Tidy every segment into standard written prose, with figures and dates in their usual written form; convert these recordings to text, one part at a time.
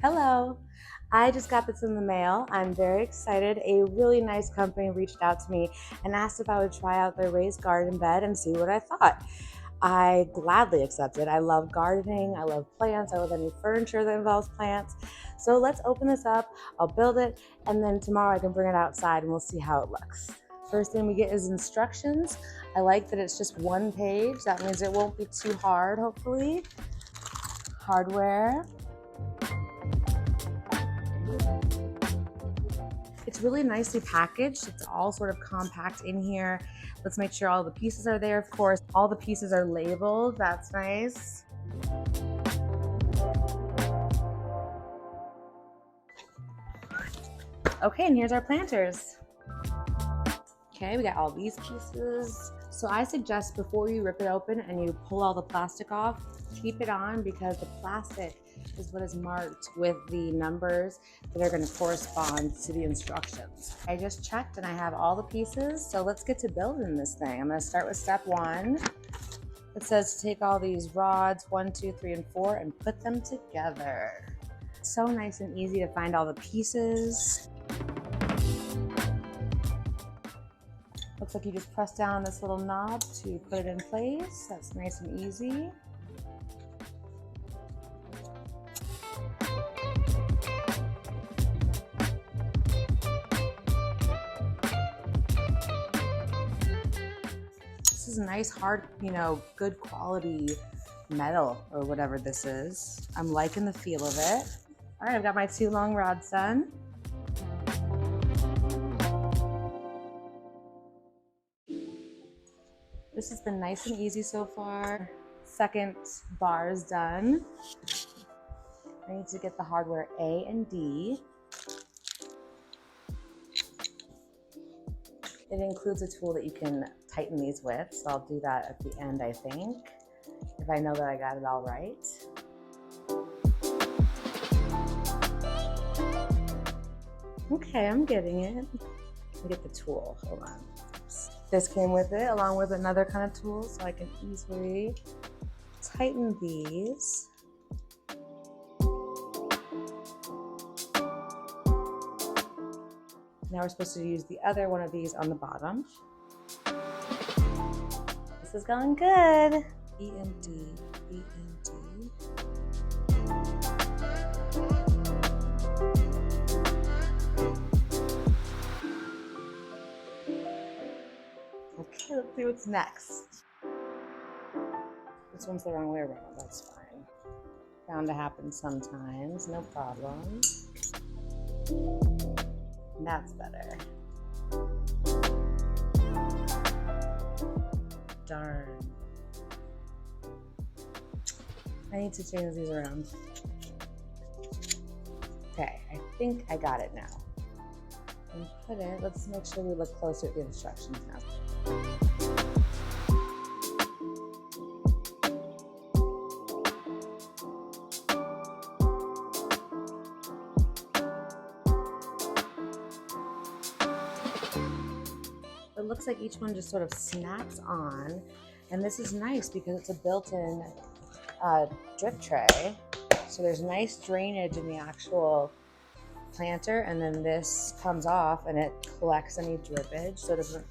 Hello. I just got this in the mail. I'm very excited. A really nice company reached out to me and asked if I would try out their raised garden bed and see what I thought. I gladly accepted. I love gardening. I love plants. I love any furniture that involves plants. So let's open this up. I'll build it, and then tomorrow I can bring it outside and we'll see how it looks. First thing we get is instructions. I like that it's just one page. That means it won't be too hard, hopefully. Hardware. It's really nicely packaged. It's all sort of compact in here. Let's make sure all the pieces are there, of course. All the pieces are labeled. That's nice. Okay, and here's our planters. Okay, we got all these pieces. So I suggest before you rip it open and you pull all the plastic off, keep it on because the plastic is what is marked with the numbers that are going to correspond to the instructions. I just checked and I have all the pieces, so let's get to building this thing. I'm going to start with step 1. It says to take all these rods 1, 2, 3, and 4 and put them together. So nice and easy to find all the pieces. Looks like you just press down this little knob to put it in place. That's nice and easy. This is a nice, hard, good quality metal or whatever this is. I'm liking the feel of it. All right, I've got my 2 long rods done. This has been nice and easy so far. Second bar is done. I need to get the hardware A and D. It includes a tool that you can tighten these with, so I'll do that at the end, I think, if I know that I got it all right. Okay, I'm getting it. Let me get the tool, hold on. Oops. This came with it, along with another kind of tool, so I can easily tighten these. Now we're supposed to use the other one of these on the bottom. This is going good. E and D, E and D. Okay, let's see what's next. This one's the wrong way around, that's fine. Bound to happen sometimes, no problem. That's better. Darn. I need to change these around. Okay, I think I got it now. And put it, let's make sure we look closer at the instructions now. It looks like each one just sort of snaps on, and this is nice because it's a built-in drip tray, so there's nice drainage in the actual planter, and then this comes off and it collects any drippage so it doesn't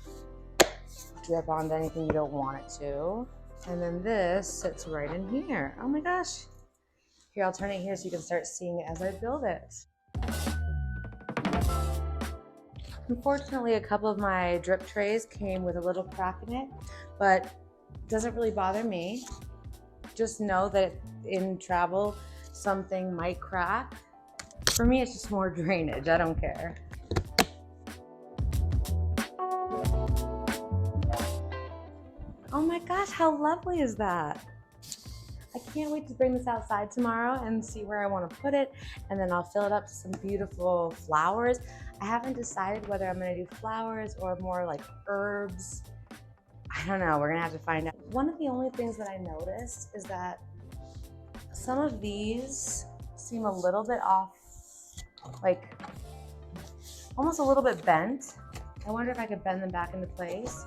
drip onto anything you don't want it to. And then this sits right in here. Oh my gosh. Here, I'll turn it here so you can start seeing it as I build it. Unfortunately, a couple of my drip trays came with a little crack in it, but it doesn't really bother me. Just know that in travel, something might crack. For me, it's just more drainage. I don't care. Oh my gosh, how lovely is that? I can't wait to bring this outside tomorrow and see where I want to put it, and then I'll fill it up to some beautiful flowers. I haven't decided whether I'm going to do flowers or more like herbs. I don't know, we're going to have to find out. One of the only things that I noticed is that some of these seem a little bit off, like almost a little bit bent. I wonder if I could bend them back into place.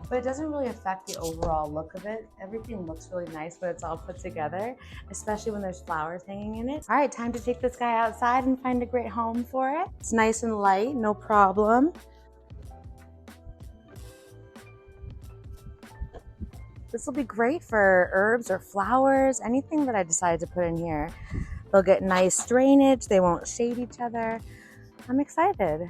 but it doesn't really affect the overall look of it. Everything looks really nice when it's all put together, especially when there's flowers hanging in it. All right, time to take this guy outside and find a great home for it. It's nice and light, no problem. This will be great for herbs or flowers, anything that I decide to put in here. They'll get nice drainage, they won't shade each other. I'm excited.